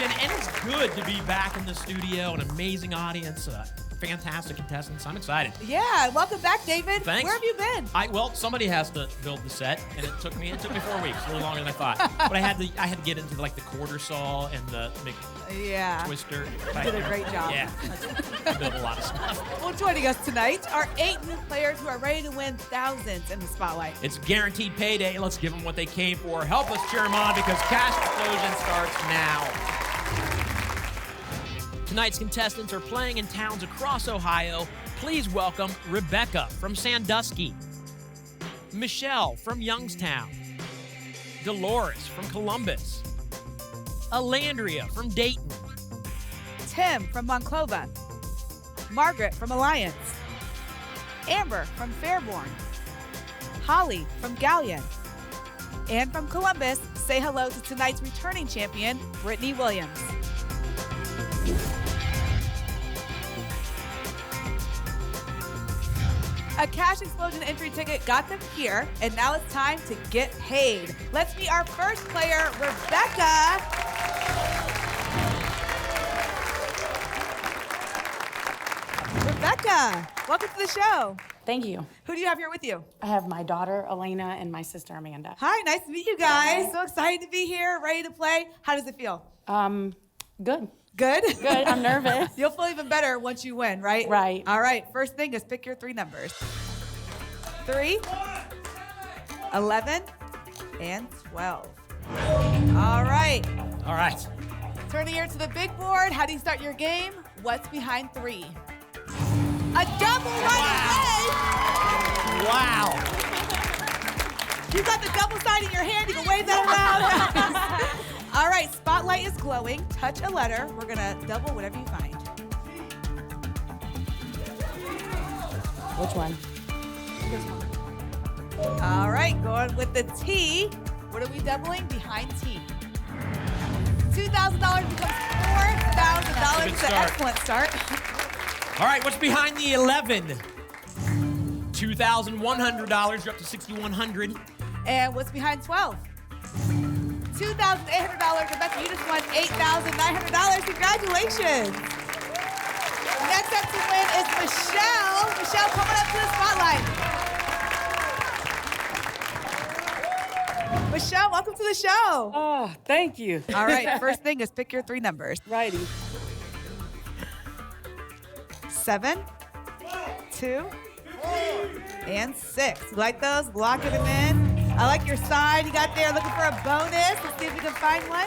Explosion, and it's good to be back in the studio. An amazing audience, fantastic contestants. I'm excited. Yeah, welcome back, David. Thanks. Where have you been? Well, somebody has to build the set, and it took me 4 weeks, a little longer than I thought. But I had to get into like the quarter saw and the twister. You did a great job. Yeah, I built a lot of stuff. Well, joining us tonight are 8 new players who are ready to win thousands in the spotlight. It's guaranteed payday. Let's give them what they came for. Help us cheer them on because Cash Explosion starts now. Tonight's contestants are playing in towns across Ohio. Please welcome Rebecca from Sandusky, Michelle from Youngstown, Dolores from Columbus, Alandria from Dayton, Tim from Monclova, Margaret from Alliance, Amber from Fairborn, Holly from Galleon, and from Columbus, say hello to tonight's returning champion, Brittany Williams. A Cash Explosion entry ticket got them here, and now it's time to get paid. Let's meet our first player, Rebecca. Rebecca, welcome to the show. Thank you. Who do you have here with you? I have my daughter, Elena, and my sister, Amanda. Hi, nice to meet you guys. So excited to be here, ready to play. How does it feel? Good. Good? Good, I'm nervous. You'll feel even better once you win, right? Right. All right, first thing is pick your 3 numbers. 3, 11, and 12. All right. All right. Turning here to the big board. How do you start your game? What's behind 3? A double right away. Wow. You got the double sign in your hand. You can wave that around. All right, spotlight is glowing. Touch a letter. We're gonna double whatever you find. Which one? This one. All right, going with the T. What are we doubling behind T? $2,000 becomes $4,000. It's an excellent start. All right, what's behind the 11? $2,100. You're up to $6,100. And what's behind 12? $2,800. Rebecca, you just won $8,900. Congratulations. Next up to win is Michelle. Michelle coming up to the spotlight. Michelle, welcome to the show. Oh, thank you. All right, first thing is pick your 3 numbers. Righty. 7, 2, and 6. You like those? Locking them in. I like your sign you got there. Looking for a bonus. Let's see if we can find one.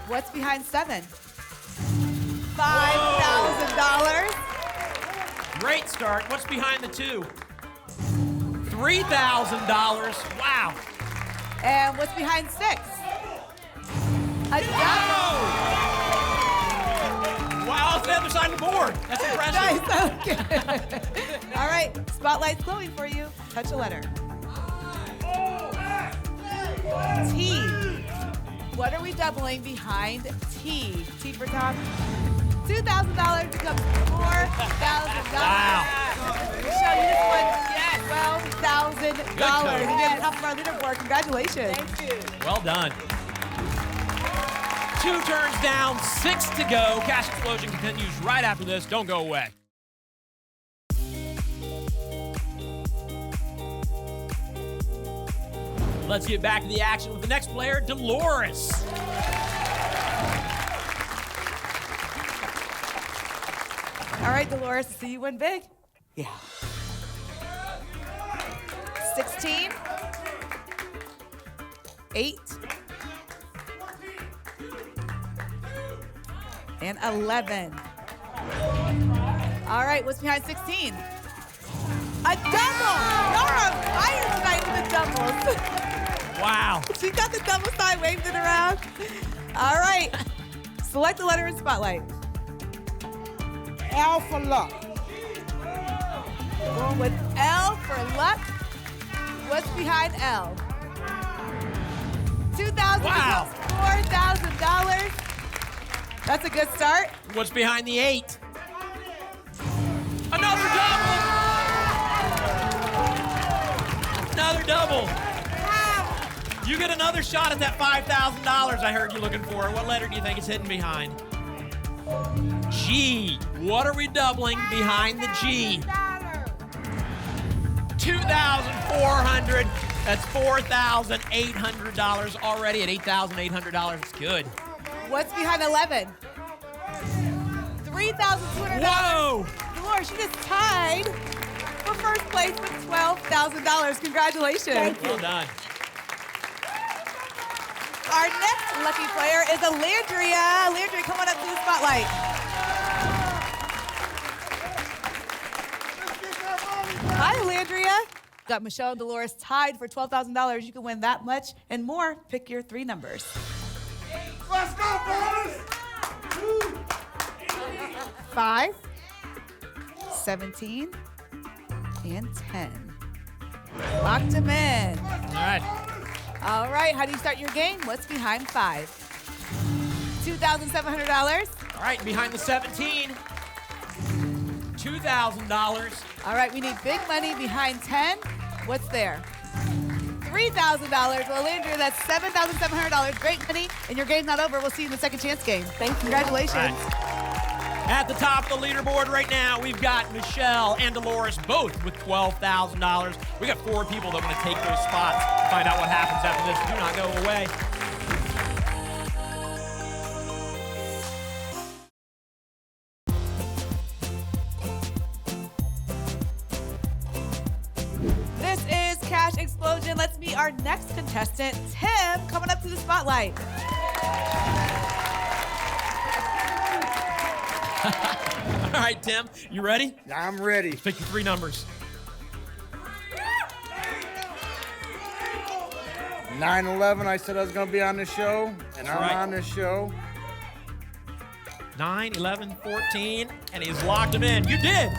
What's behind 7? $5,000. Great start. What's behind the 2? $3,000. Wow. And what's behind 6? A double. Wow, it's the other side of the board. That's impressive. Nice. Okay. All right, spotlight's glowing for you. Touch a letter. T. What are we doubling behind T? T for Tom. $2,000 becomes $4,000. Wow. Michelle, you just won $12,000. Good You're at the top of our leaderboard. Congratulations. Thank you. Well done. 2 turns down, 6 to go. Cash Explosion continues right after this. Don't go away. Let's get back to the action with the next player, Dolores. All right, Dolores, see you win big. Yeah. 16, 8, and 11. All right, what's behind 16? A double! Y'all are on fire tonight with the doubles. Wow. She got the double sign, waved it around. All right, select the letter in spotlight. L for luck. Going with L for luck. What's behind L? $2,000 Wow. $4,000. That's a good start. What's behind the 8? Another double! Another double. You get another shot at that $5,000 I heard you looking for. What letter do you think is hidden behind? G. What are we doubling behind the G? $2,400. That's $4,800 already at $8,800. It's good. What's behind 11? $3,200. Whoa! Dolores, you just tied for first place with $12,000. Congratulations. Thank you. Well done. Our next lucky player is Alandria. Alandria, come on up to the spotlight. Hi, Alandria. Got Michelle and Dolores tied for $12,000. You can win that much and more. Pick your 3 numbers. Let's go, boys! 5, 17, and 10. Locked them in. All right. All right, how do you start your game? What's behind 5? $2,700. All right, behind the 17, $2,000. All right, we need big money behind 10. What's there? $3,000. Well, Alandria, that's $7,700. Great money, and your game's not over. We'll see you in the second chance game. Thank you. Congratulations. Right. At the top of the leaderboard right now, we've got Michelle and Dolores both with $12,000. We got 4 people that want to take those spots to find out what happens after this. Do not go away. This is Cash Explosion. Let's meet our next contestant, Tim, coming up to the spotlight. All right, Tim, you ready? I'm ready. Pick your 3 numbers. 9/11, I said I was going to be on the show, and I'm right. on the show. 9, 11, 14, and he's locked him in. You did.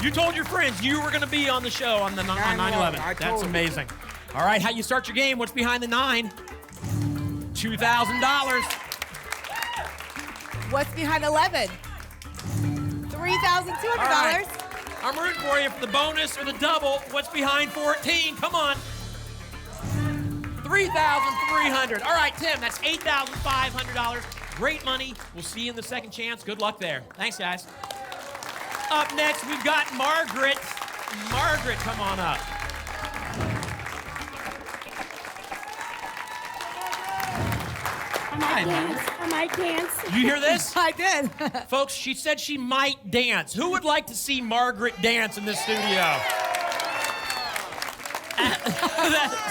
You told your friends you were going to be on the show on 9/11. I That's told you. amazing. All right, how you start your game? What's behind the 9? $2,000. What's behind 11? $3,200. All right. I'm rooting for you for the bonus or the double. What's behind 14? Come on. $3,300. All right, Tim, that's $8,500. Great money. We'll see you in the second chance. Good luck there. Thanks, guys. Up next, we've got Margaret. Margaret, come on up. Hi, Margaret. I might dance. You hear this? I did. Folks, she said she might dance. Who would like to see Margaret dance in this studio? A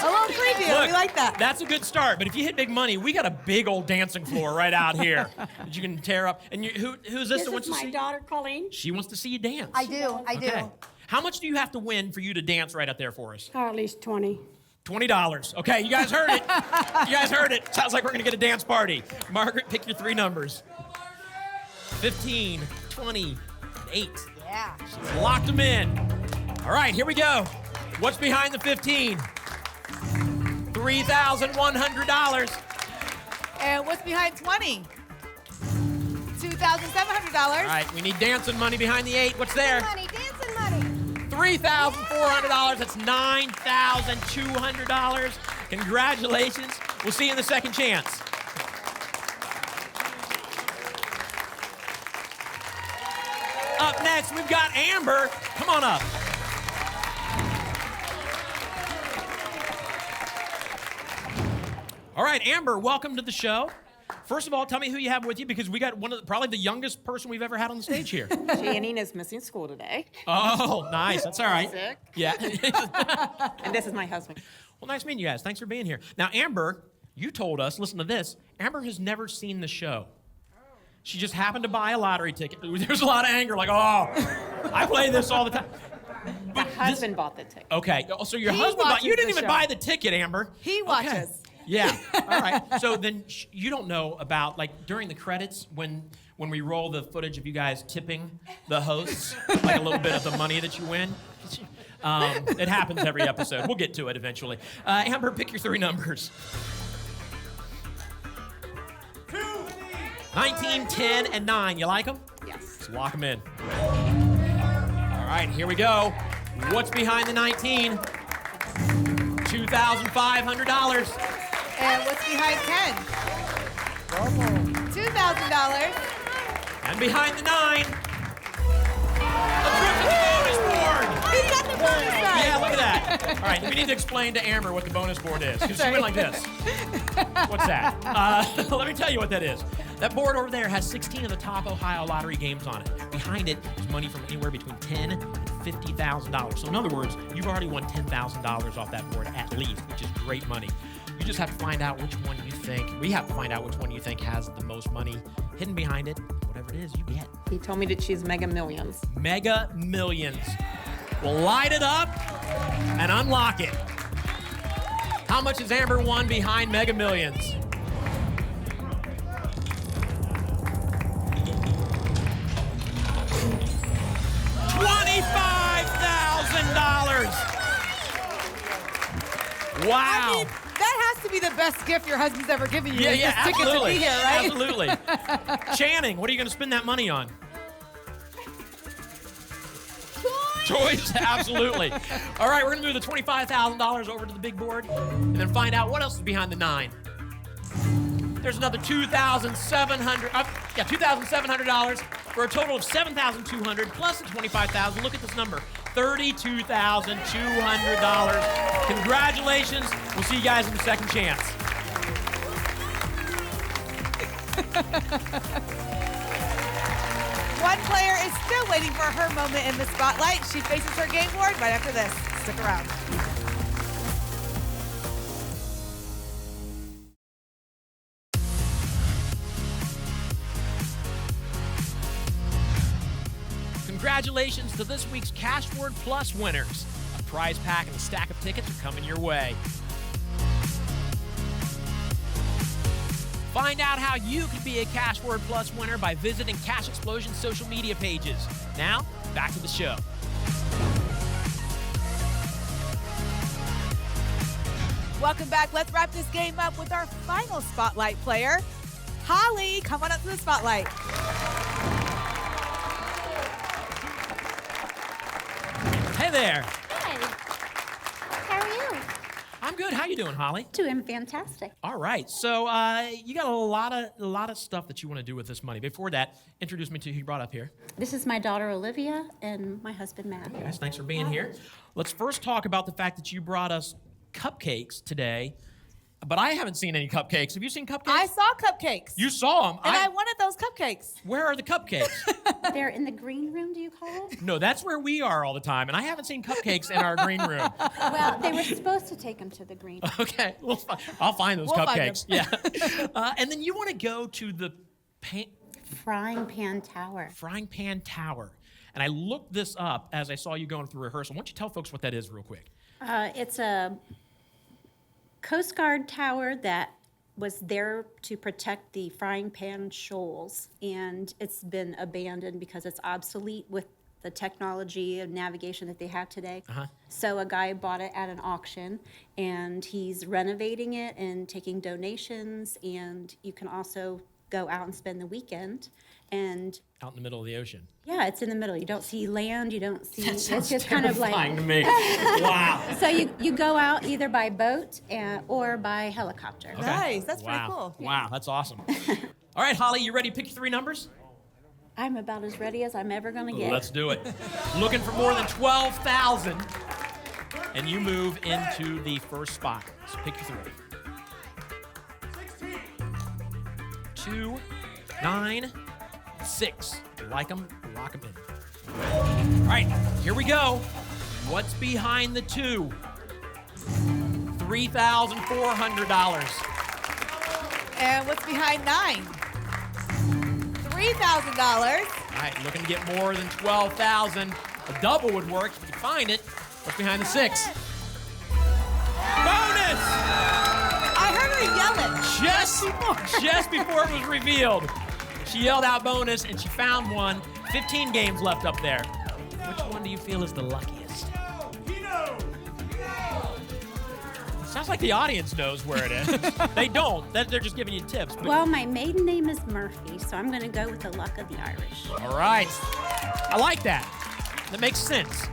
little preview. Look, We like that. That's a good start, but if you hit big money, we got a big old dancing floor right out here that you can tear up. And who's this that wants This to is see? my daughter, Colleen. She wants to see you dance. I do. Okay. How much do you have to win for you to dance right out there for us? At least 20. $20. Okay, you guys heard it. You guys heard it. Sounds like we're gonna get a dance party. Margaret, pick your 3 numbers. 15, 20, 8. Yeah. She's locked them in. All right, here we go. What's behind the 15? $3,100. And what's behind 20? $2,700. All right, we need dancing money behind the 8. What's there? Money, dancing money. $3,400. That's $9,200. Congratulations. We'll see you in the second chance. Up next, we've got Amber. Come on up. All right, Amber, welcome to the show. First of all, tell me who you have with you, because we got probably the youngest person we've ever had on the stage here. Shannon is missing school today. Oh, nice. That's all right. Sick. Yeah. And this is my husband. Well, nice meeting you guys. Thanks for being here. Now, Amber, you told us, listen to this, Amber has never seen the show. She just happened to buy a lottery ticket. There's a lot of anger, like, oh, I play this all the time. My husband bought the ticket. Okay, so your He husband bought, you watches didn't the even show. buy the ticket, Amber. He Okay. watches. Yeah, all right. So then you don't know about, like, during the credits when we roll the footage of you guys tipping the hosts, like a little bit of the money that you win. It happens every episode. We'll get to it eventually. Amber, pick your 3 numbers. 19, 10, and 9. You like them? Yes. Let's lock them in. All right, here we go. What's behind the 19? $2,500. And what's behind 10? $2,000. And behind the 9, a trip to the bonus board. He got the bonus right. Yeah, look at that. All right, we need to explain to Amber what the bonus board is, because she went like this. What's that? Let me tell you what that is. That board over there has 16 of the top Ohio lottery games on it. Behind it is money from anywhere between $10,000 and $50,000. So in other words, you've already won $10,000 off that board at least, which is great money. You just have to find out which one you think. We have to find out which one you think has the most money hidden behind it. Whatever it is, you get. He told me to choose Mega Millions. Mega Millions. We'll light it up and unlock it. How much has Amber won behind Mega Millions? $25,000. Wow. I mean, that has to be the best gift your husband's ever given you. Yeah, this ticket to be here, right? Absolutely. Channing, what are you going to spend that money on? Toys, absolutely. All right, we're going to move the $25,000 over to the big board and then find out what else is behind the 9. There's another $2,700 for a total of $7,200 plus the $25,000. Look at this number, $32,200. Congratulations. We'll see you guys in the second chance. One player is still waiting for her moment in the spotlight. She faces her game board right after this. Stick around. Congratulations to this week's Cashword Plus winners. A prize pack and a stack of tickets are coming your way. Find out how you can be a Cashword Plus winner by visiting Cash Explosion's social media pages. Now, back to the show. Welcome back. Let's wrap this game up with our final spotlight player. Holly, come on up to the spotlight. Hey there. Hi. How are you? I'm good. How you doing, Holly? Doing fantastic. All right. So you got a lot of stuff that you want to do with this money. Before that, introduce me to who you brought up here. This is my daughter Olivia and my husband Matt. Guys, thanks for being here. Let's first talk about the fact that you brought us cupcakes today. But I haven't seen any cupcakes. Have you seen cupcakes? I saw cupcakes. You saw them. And I wanted those cupcakes. Where are the cupcakes? They're in the green room, do you call it? No, that's where we are all the time, and I haven't seen cupcakes in our green room. Well, they were supposed to take them to the green room. Okay, I'll find those We'll find cupcakes. Yeah. And then you want to go to the Frying Pan Tower. Frying Pan Tower. And I looked this up as I saw you going through rehearsal. Why don't you tell folks what that is real quick? It's a Coast Guard tower that was there to protect the frying pan shoals, and it's been abandoned because it's obsolete with the technology of navigation that they have today. So a guy bought it at an auction, and he's renovating it and taking donations, and you can also go out and spend the weekend. And Out in the middle of the ocean. yeah, it's in the middle. You don't see land, you don't see, That it's sounds just kind of terrifying like, to me. Wow. so you go out either by boat or by helicopter. Okay. Nice. That's Wow. pretty cool. Wow, that's awesome. All right, Holly, you ready to pick your 3 numbers? I'm about as ready as I'm ever gonna get. Let's do it. Looking for more than 12,000, and you move into the first spot. So pick your 3. 2, 9, 6. Like them, lock them in. All right, here we go. What's behind the 2? $3,400. And what's behind 9? $3,000. All right, looking to get more than 12,000. A double would work if you could find it. What's behind the 6? Bonus! I heard her yell it. Just before it was revealed. She yelled out bonus, and she found one. 15 games left up there. Which one do you feel is the luckiest? Sounds like the audience knows where it is. They don't. They're just giving you tips. But Well, my maiden name is Murphy, so I'm gonna go with the luck of the Irish. all right. I like that. That makes sense.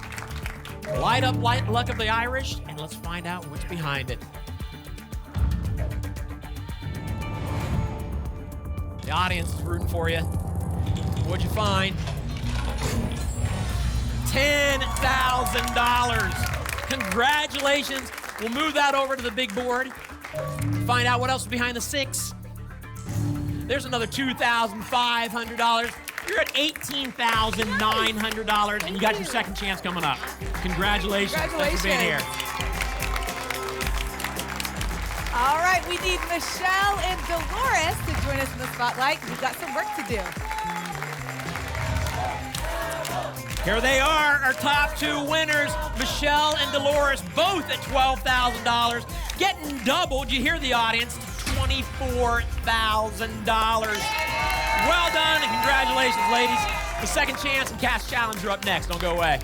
Light up luck of the Irish, and let's find out what's behind it. The audience is rooting for you. What'd you find? $10,000. Congratulations. We'll move that over to the big board. Find out what else is behind the 6. There's another $2,500. You're at $18,900, and you got your second chance coming up. Congratulations. Thanks for being here. All right, we need Michelle and Dolores to join us in the spotlight. We've got some work to do. Here they are, our top 2 winners, Michelle and Dolores, both at $12,000. Getting doubled, you hear the audience, $24,000. Well done and congratulations, ladies. The second chance and cash challenge are up next. Don't go away.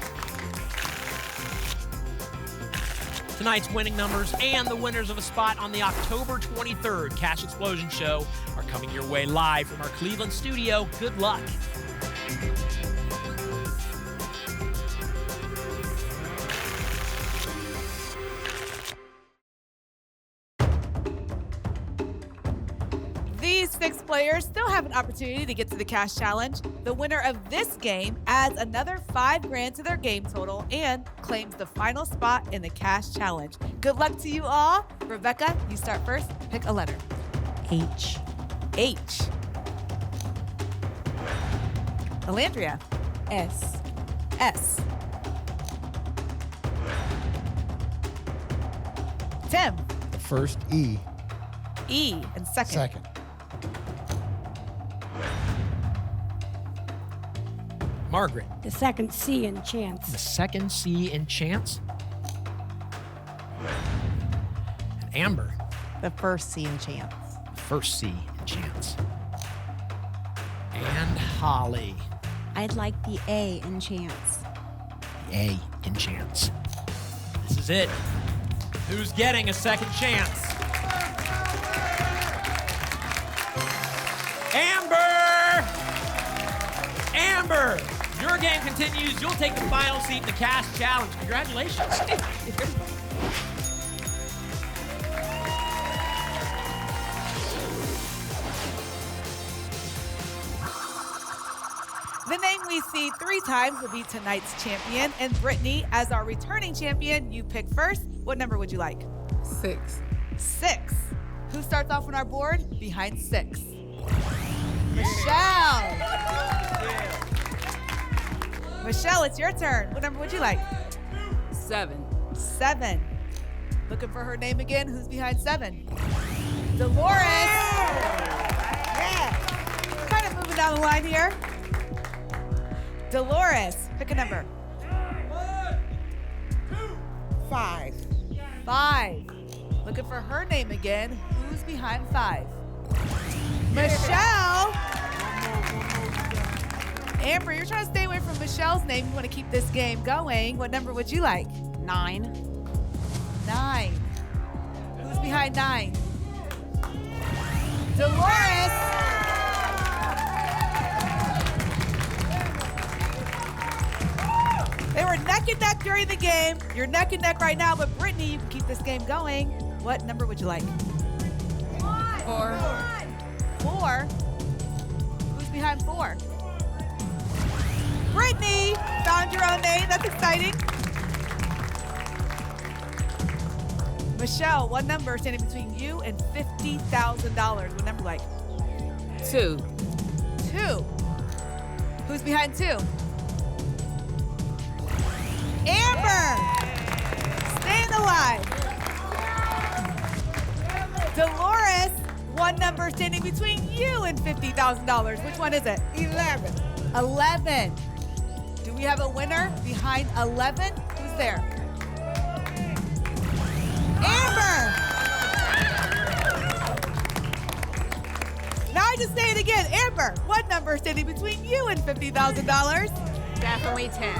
Tonight's winning numbers and the winners of a spot on the October 23rd Cash Explosion Show are coming your way live from our Cleveland studio. Good luck. These 6 players still have an opportunity to get to the cash challenge. The winner of this game adds another $5,000 to their game total and claims the final spot in the cash challenge. Good luck to you all. Rebecca, you start first. Pick a letter. H. H. Alandria. S. S. Tim. The first E. E. And second. Second. Margaret. The second C in chance. The second C in chance. And Amber. The first C in chance. The first C in chance. And Holly. I'd like the A in chance. The A in chance. This is it. Who's getting a second chance? Amber! Amber! Your game continues. You'll take the final seat in the cash challenge. Congratulations. The name we see 3 times will be tonight's champion. And Brittany, as our returning champion, you pick first. What number would you like? 6. 6. Who starts off on our board? Behind 6. Michelle. Michelle, it's your turn. What number would you like? 7. 7. Looking for her name again. Who's behind 7? Dolores. Yeah. Kind of moving down the line here. Dolores, pick a number. 5. 5. Looking for her name again. Who's behind 5? Michelle. Amber, you're trying to stay away from Michelle's name. You want to keep this game going. What number would you like? 9. 9. Who's behind 9? Dolores. They were neck and neck during the game. You're neck and neck right now, but Brittany, you can keep this game going. What number would you like? 4. 4. Who's behind 4? Brittany, found your own name. That's exciting. Michelle, what number standing between you and $50,000? What number like? 2. 2. Who's behind 2? Amber, staying alive. Dolores, one number standing between you and $50,000. Which one is it? 11. 11. Do we have a winner behind 11? Who's there? Amber. Now I just say it again. Amber, what number standing between you and $50,000? Definitely 10.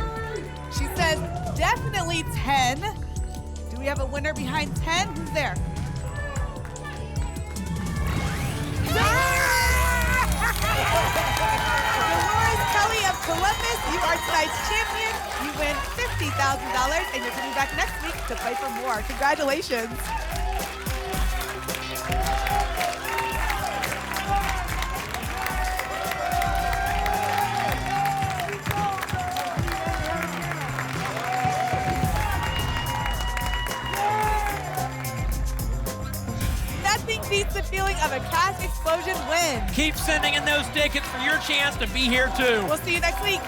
She says definitely 10. Do we have a winner behind 10? Who's there? Dolores Kelly of Columbus, you are tonight's champion. You win $50,000 and you're coming back next week to play for more. Congratulations. feeling of a cash explosion win. Keep sending in those tickets for your chance to be here too. We'll see you next week.